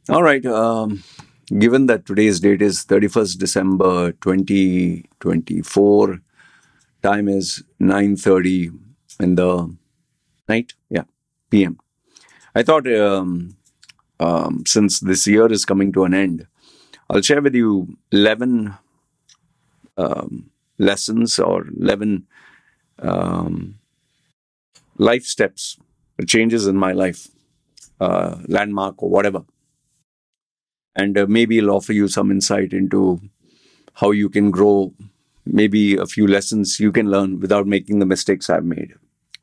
All right. Given that today's date is 31st December 2024, time is 9:30 in the night. Yeah, PM. I thought since this year is coming to an end, I'll share with you 11 lessons or 11 life steps, changes in my life, landmark or whatever. And maybe it'll offer you some insight into how you can grow, maybe a few lessons you can learn without making the mistakes I've made.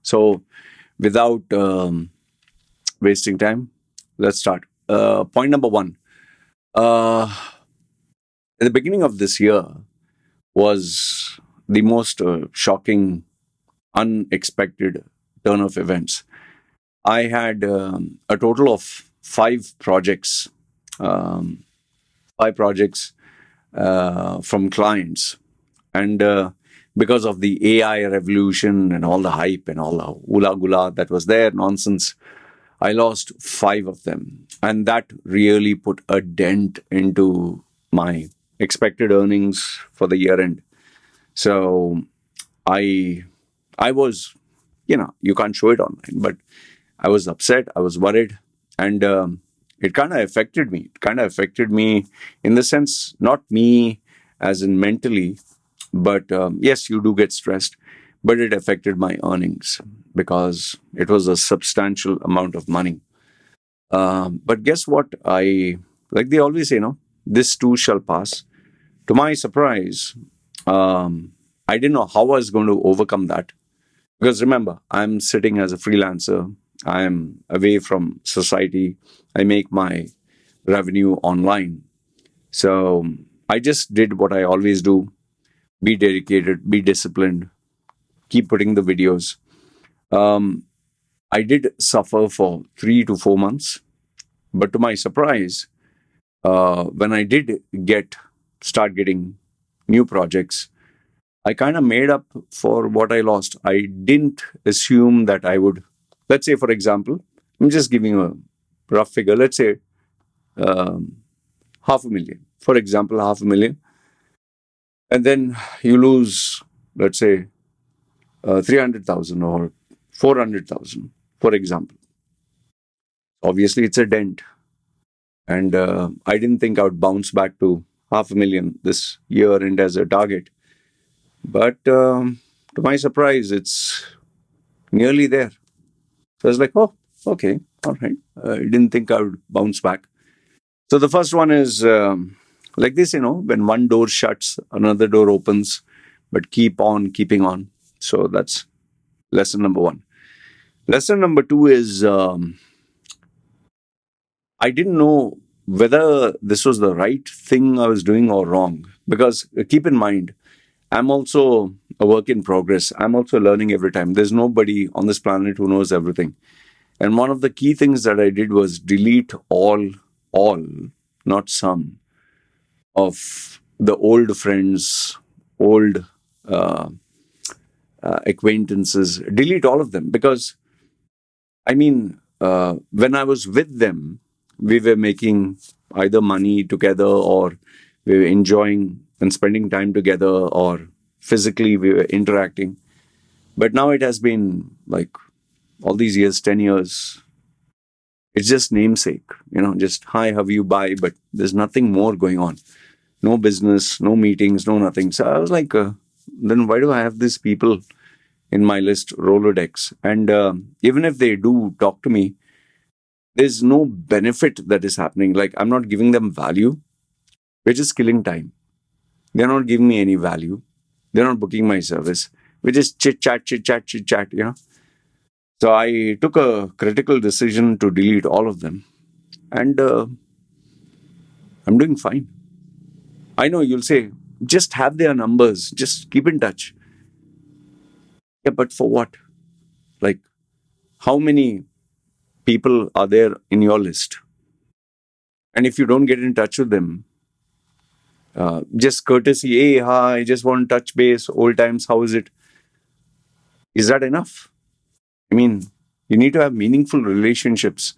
So, without wasting time, let's start. Point number one. Uh, at the beginning of this year was the most shocking, unexpected turn of events. I had a total of um, five projects from clients. And because of the AI revolution and all the hype and all the hula gula that was there, nonsense, I lost five of them. And that really put a dent into my expected earnings for the year end. So I I was, you can't show it online, but I was upset, I was worried, and it kind of affected me. It kind of affected me in the sense, not me as in mentally, but yes, you do get stressed, but it affected my earnings because it was a substantial amount of money. But guess what? Like they always say, this too shall pass. To my surprise, I didn't know how I was going to overcome that. Because remember, I'm sitting as a freelancer, I'm away from society, I make my revenue online. So I just did what I always do: be dedicated, be disciplined, keep putting the videos. Um, I did suffer for 3 to 4 months, but to my surprise, when I did start getting new projects, I kind of made up for what I lost. I didn't assume that I would, let's say, for example, I'm just giving a rough figure, let's say um, 500,000, for example, 500,000, and then you lose, let's say, 300,000 or 400,000, for example. Obviously, it's a dent. And I didn't think I would bounce back to 500,000 this year and as a target. But to my surprise, it's nearly there. So I was like, oh, okay, all right. I didn't think I would bounce back. So the first one is like this, when one door shuts, another door opens, but keep on keeping on. So that's lesson number one. Lesson number two is I didn't know whether this was the right thing I was doing or wrong. Because keep in mind, I'm also a work in progress. I'm also learning every time. There's nobody on this planet who knows everything. And one of the key things that I did was delete all, not some, of the old friends, old uh, acquaintances, delete all of them. Because, I mean, when I was with them, we were making either money together, or we were enjoying and spending time together, or physically we were interacting. But now it has been like all these years, 10 years, it's just namesake, just hi, how are you, bye, but there's nothing more going on. No business, no meetings, no nothing. So I was like, then why do I have these people in my list, Rolodex? And even if they do talk to me, there's no benefit that is happening. Like I'm not giving them value, which is killing time. They're not giving me any value. They're not booking my service, which is chit chat, chit chat, chit chat. So I took a critical decision to delete all of them. And I'm doing fine. I know you'll say, just have their numbers, just keep in touch. Yeah, but for what? Like, how many people are there in your list? And if you don't get in touch with them, just courtesy, hey, hi, I just want to touch base, old times, how is it? Is that enough? I mean, you need to have meaningful relationships.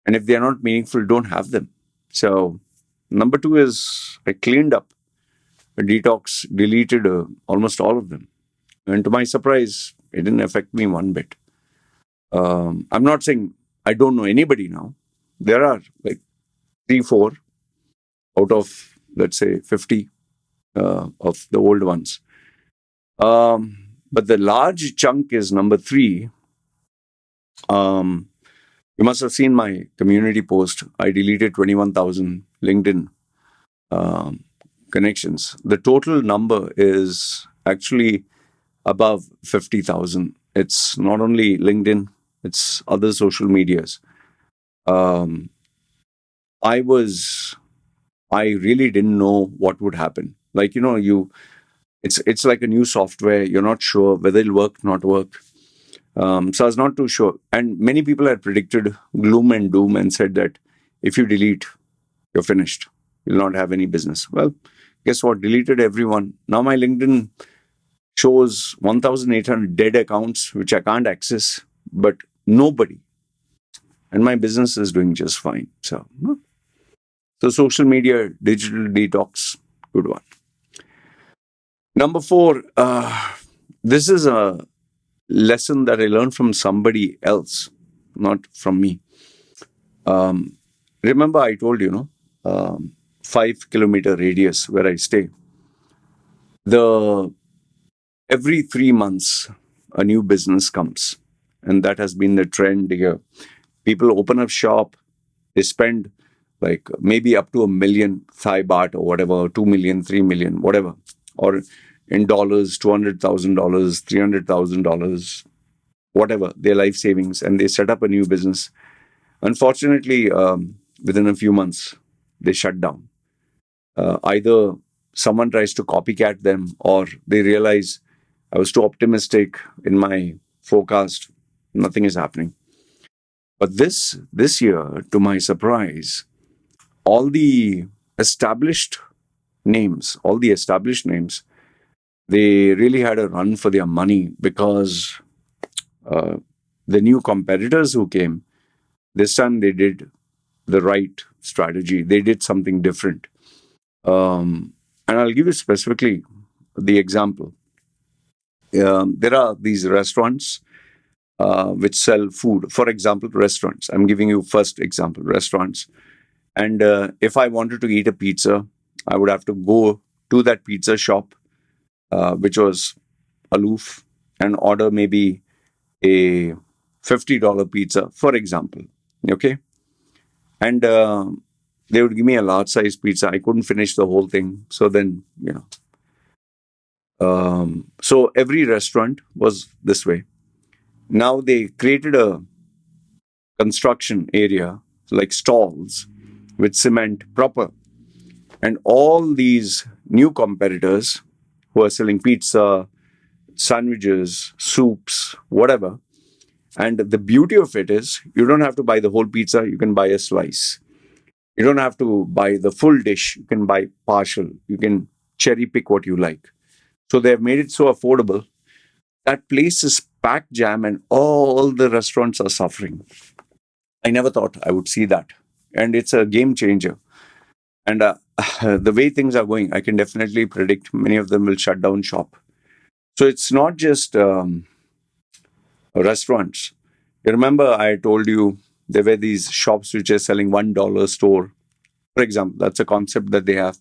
And if they are not meaningful, don't have them. So, number two is I cleaned up a detox, deleted almost all of them. And to my surprise, it didn't affect me one bit. I'm not saying I don't know anybody now. There are like three, four out of, let's say, 50 of the old ones. But the large chunk is number three. Um, you must have seen my community post. I deleted 21,000 LinkedIn um, connections. The total number is actually above 50,000. It's not only LinkedIn, it's other social medias. Um, I was, I really didn't know what would happen. Like, it's like a new software. You're not sure whether it'll work, not work. So I was not too sure. And many people had predicted gloom and doom and said that if you delete, you're finished. You'll not have any business. Well, guess what? Deleted everyone. Now my LinkedIn shows 1,800 dead accounts, which I can't access, but nobody. And my business is doing just fine. So social media, digital detox, good one. Number four, this is a lesson that I learned from somebody else, not from me. Remember, I told you, 5 kilometer radius where I stay. Every 3 months, a new business comes, and that has been the trend here. People open up shop, they spend like maybe up to 1 million Thai baht or whatever, 2 million, 3 million, whatever, or in dollars, $200,000, $300,000, whatever, their life savings, and they set up a new business. Unfortunately, within a few months, they shut down. Either someone tries to copycat them, or they realize I was too optimistic in my forecast. Nothing is happening. But this year, to my surprise, all the established all the established names, they really had a run for their money because the new competitors who came, this time they did the right strategy. They did something different. And I'll give you specifically the example. There are these restaurants which sell food. For example, restaurants. I'm giving you first example, restaurants. And if I wanted to eat a pizza, I would have to go to that pizza shop, which was aloof, and order maybe a $50 pizza, for example. Okay. And they would give me a large size pizza. I couldn't finish the whole thing. So then, so every restaurant was this way. Now they created a construction area, like stalls with cement proper. And all these new competitors who are selling pizza, sandwiches, soups, whatever. And the beauty of it is you don't have to buy the whole pizza, you can buy a slice. You don't have to buy the full dish, you can buy partial. You can cherry pick what you like. So they have made it so affordable. That place is packed jam and all the restaurants are suffering. I never thought I would see that. And it's a game changer. And the way things are going, I can definitely predict many of them will shut down shop. So it's not just restaurants. You remember I told you there were these shops which are selling $1 store. For example, that's a concept that they have.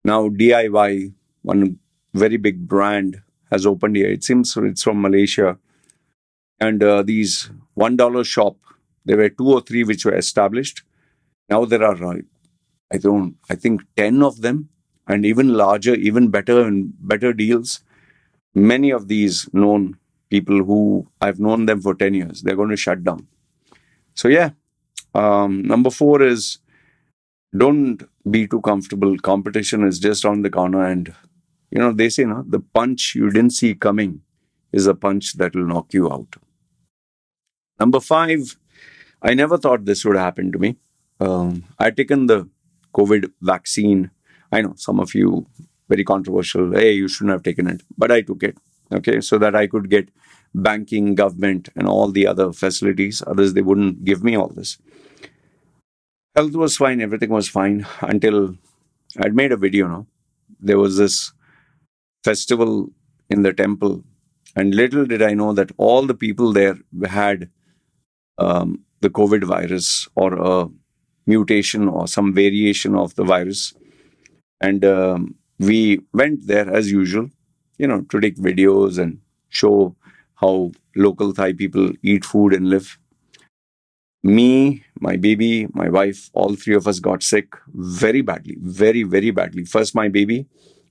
Now DIY, one very big brand, has opened here. It seems it's from Malaysia. And these $1 shop, there were 2 or 3 which were established. Now there are, I think 10 of them, and even larger, even better and better deals. Many of these known people who I've known them for 10 years, they're going to shut down. So yeah, number 4 is don't be too comfortable. Competition is just on the corner, and they say the punch you didn't see coming is a punch that will knock you out. Number 5, I never thought this would happen to me. I'd taken the COVID vaccine. I know some of you, very controversial, hey, you shouldn't have taken it, but I took it, okay, so that I could get banking, government, and all the other facilities. Others, they wouldn't give me all this. Health was fine, everything was fine until I'd made a video. No, there was this festival in the temple, and little did I know that all the people there had the COVID virus or a mutation or some variation of the virus. And we went there as usual, to take videos and show how local Thai people eat food and live. Me, my baby, my wife, all three of us got sick very badly, very, very badly. First, my baby,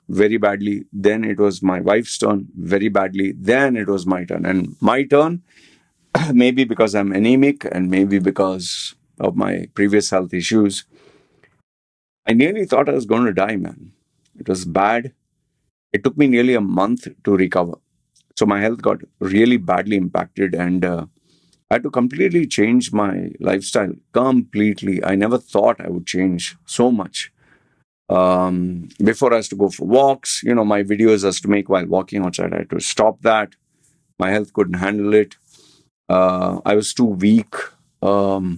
very badly. Then it was my wife's turn, very badly. Then it was my turn. And my turn, maybe because I'm anemic and maybe because of my previous health issues, I nearly thought I was going to die, man. It was bad. It took me nearly a month to recover. So my health got really badly impacted, and I had to completely change my lifestyle. Completely. I never thought I would change so much. Before I used to go for walks, my videos I used to make while walking outside. I had to stop that. My health couldn't handle it. I was too weak. I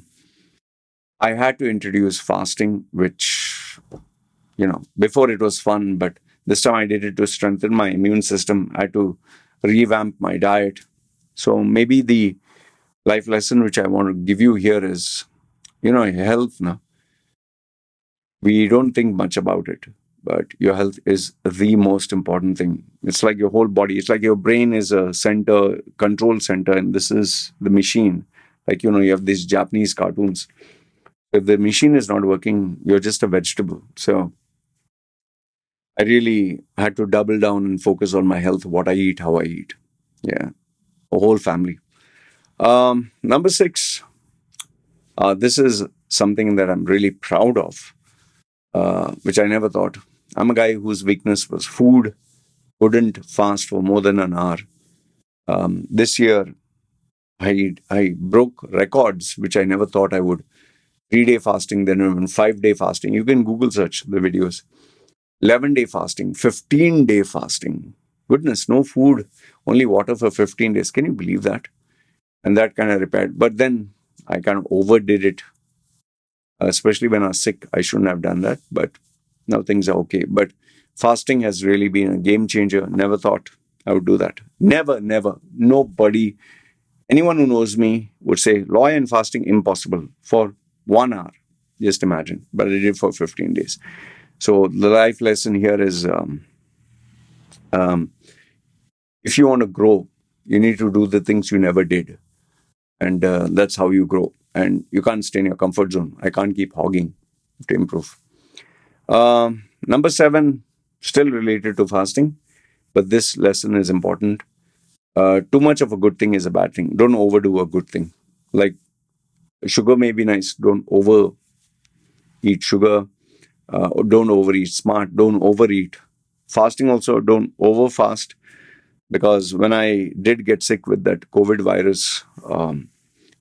had to introduce fasting, which, before it was fun, but this time I did it to strengthen my immune system. I had to revamp my diet. So maybe the life lesson which I want to give you here is, health. No? We don't think much about it, but your health is the most important thing. It's like your whole body. It's like your brain is a center, control center, and this is the machine. Like, you have these Japanese cartoons. If the machine is not working, you're just a vegetable. So I really had to double down and focus on my health, what I eat, how I eat. Yeah, a whole family. Number six, this is something that I'm really proud of, which I never thought. I'm a guy whose weakness was food, couldn't fast for more than an hour. This year, I broke records, which I never thought I would. 3-day fasting, then even 5-day fasting. You can Google search the videos. 11-day fasting, 15-day fasting. Goodness, no food, only water for 15 days. Can you believe that? And that kind of repaired. But then I kind of overdid it, especially when I was sick. I shouldn't have done that, but now things are okay. But fasting has really been a game changer. Never thought I would do that. Never, never. Nobody, anyone who knows me would say, law and fasting, impossible for 1 hour. Just imagine. But I did it for 15 days. So the life lesson here is if you want to grow, you need to do the things you never did. And that's how you grow. And you can't stay in your comfort zone. I can't keep hogging to improve. Number 7, still related to fasting, but this lesson is important. Too much of a good thing is a bad thing. Don't overdo a good thing. Like sugar may be nice. Don't overeat sugar. Don't overeat smart. Don't overeat. Fasting also, don't overfast. Because when I did get sick with that COVID virus,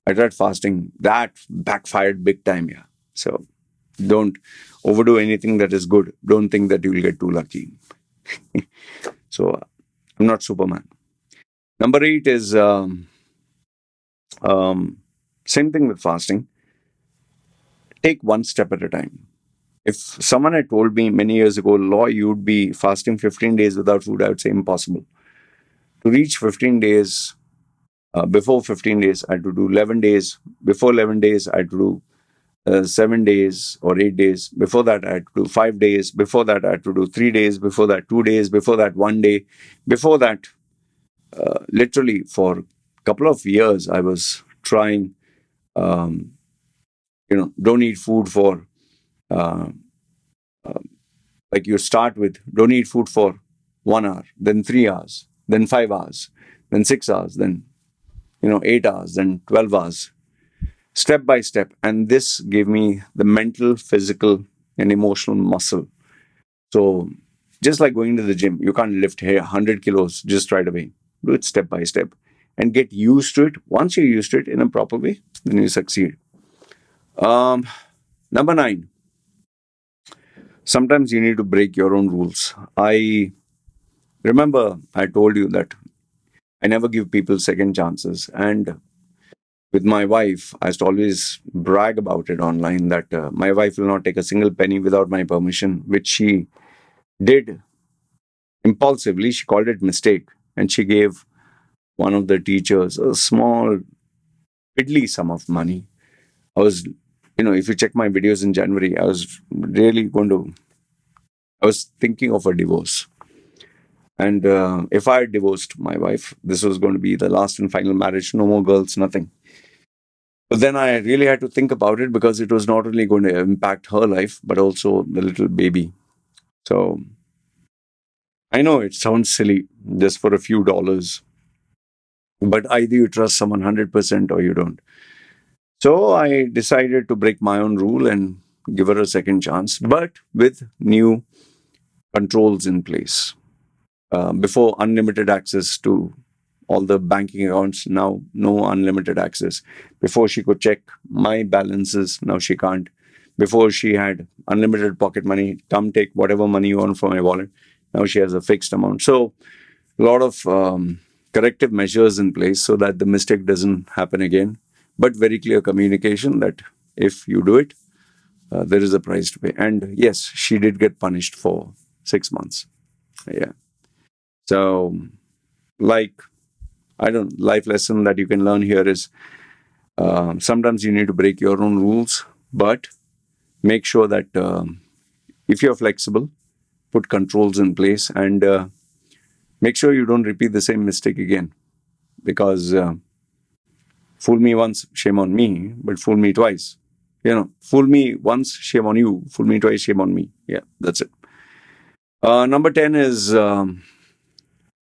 I tried fasting. That backfired big time, yeah. So don't overdo anything that is good. Don't think that you will get too lucky. So I'm not Superman. Number 8 is same thing with fasting. Take one step at a time. If someone had told me many years ago, Law, you'd be fasting 15 days without food, I would say impossible. To reach 15 days, before 15 days, I had to do 11 days. Before 11 days, I had to do 7 days or 8 days. Before that, I had to do 5 days. Before that, I had to do 3 days. Before that, 2 days. Before that, 1 day. Before that, literally for a couple of years, I was trying, don't eat food for, like you start with, don't eat food for 1 hour, then 3 hours, then 5 hours, then 6 hours, then 8 hours, then 12 hours, step by step. And this gave me the mental, physical, and emotional muscle. So just like going to the gym, you can't lift 100 kilos just right away. Do it step by step and get used to it. Once you're used to it in a proper way, then you succeed. Number 9, sometimes you need to break your own rules. I remember I told you that I never give people second chances. And with my wife, I used to always brag about it online that my wife will not take a single penny without my permission, which she did impulsively. She called it mistake, and she gave one of the teachers a small, piddly sum of money. I was, if you check my videos in January, I was thinking of a divorce. And if I had divorced my wife, this was going to be the last and final marriage, no more girls, nothing. But then I really had to think about it because it was not only going to impact her life, but also the little baby. So I know it sounds silly just for a few dollars, but either you trust someone 100% or you don't. So I decided to break my own rule and give her a second chance, but with new controls in place. Before, unlimited access to all the banking accounts. Now, no unlimited access. Before, she could check my balances. Now she can't. Before, she had unlimited pocket money. Come take whatever money you want from my wallet. Now she has a fixed amount. So a lot of corrective measures in place so that the mistake doesn't happen again. But very clear communication that if you do it, there is a price to pay. And yes, she did get punished for 6 months. Yeah. So, like, I don't, life lesson that you can learn here is sometimes you need to break your own rules, but make sure that if you're flexible, put controls in place and make sure you don't repeat the same mistake again. Because fool me once, shame on me, but fool me twice. Fool me once, shame on you. Fool me twice, shame on me. Yeah, that's it. Number 10 is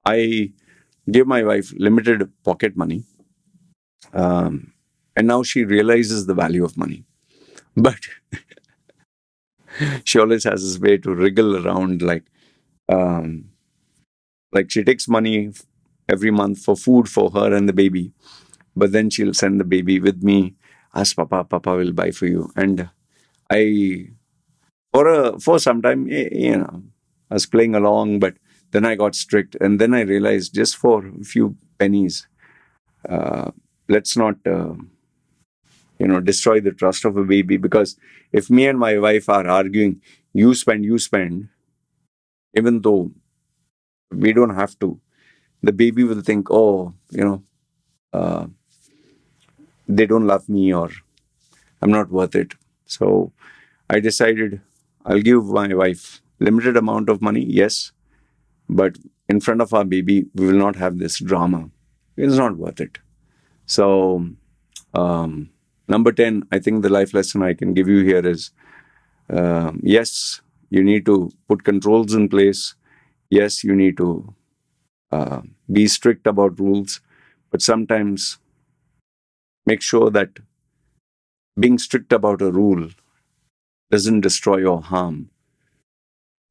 I give my wife limited pocket money. And now she realizes the value of money. But she always has this way to wriggle around um, like she takes money every month for food for her and the baby. But then she'll send the baby with me. Ask Papa will buy for you. And I, for some time, I was playing along, but then I got strict. And then I realized just for a few pennies, let's not destroy the trust of a baby. Because if me and my wife are arguing, you spend, even though we don't have to, the baby will think, oh, uh, they don't love me or I'm not worth it. So I decided I'll give my wife limited amount of money, yes, but in front of our baby, we will not have this drama. It's not worth it. So, number 10, I think the life lesson I can give you here is yes, you need to put controls in place. Yes, you need to be strict about rules, but sometimes make sure that being strict about a rule doesn't destroy or harm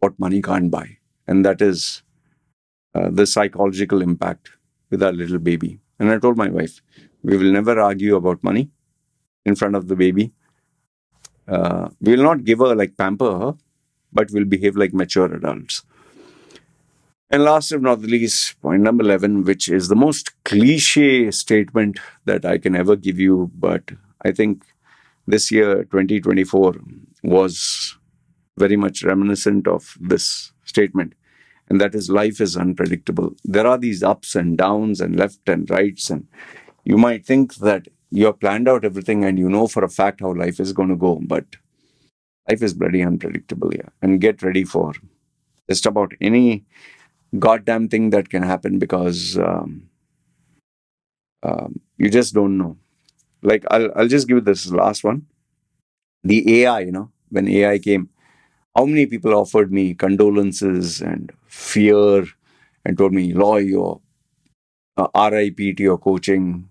what money can't buy. And that is the psychological impact with our little baby. And I told my wife, we will never argue about money in front of the baby. We will not give her like pamper her, but we'll behave like mature adults. And last but not the least, point number 11, which is the most cliche statement that I can ever give you, but I think this year, 2024, was very much reminiscent of this statement. And that is, life is unpredictable. There are these ups and downs and left and rights. And you might think that you have planned out everything and you know for a fact how life is going to go. But life is bloody unpredictable, yeah. And get ready for just about any goddamn thing that can happen because you just don't know. Like, I'll just give you this last one. The AI, when AI came, how many people offered me condolences and fear and told me, Loy, your RIP to your coaching.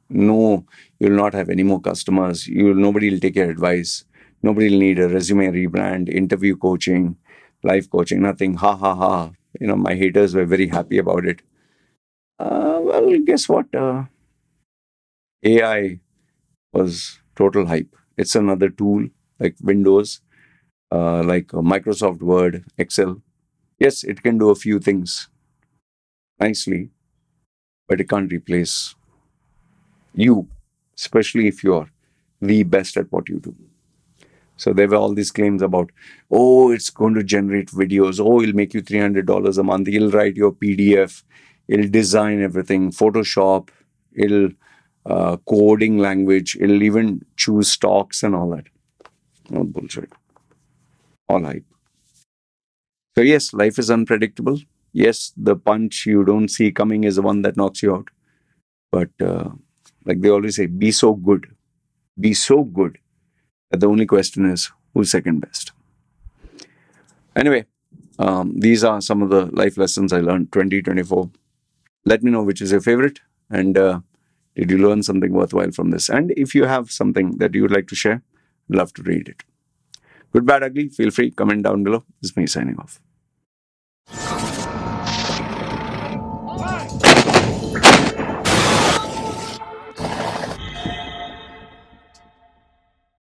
No, you'll not have any more customers. Nobody will take your advice. Nobody will need a resume rebrand, interview coaching, life coaching, nothing. Ha ha ha. My haters were very happy about it. Well, guess what? AI was total hype. It's another tool like Windows, like Microsoft Word, Excel. Yes, it can do a few things nicely, but it can't replace you. especially if you're the best at what you do. So there were all these claims about, oh, it's going to generate videos. Oh, it'll make you $300 a month. It'll write your PDF. It'll design everything. Photoshop. It'll coding language. It'll even choose stocks and all that. All bullshit. All hype. So yes, life is unpredictable. Yes, the punch you don't see coming is the one that knocks you out. But like they always say, be so good. Be so good that the only question is who's second best. Anyway, these are some of the life lessons I learned 2024. Let me know which is your favorite, and did you learn something worthwhile from this? And if you have something that you would like to share, I'd love to read it. Good, bad, ugly, feel free, comment down below. This is me signing off.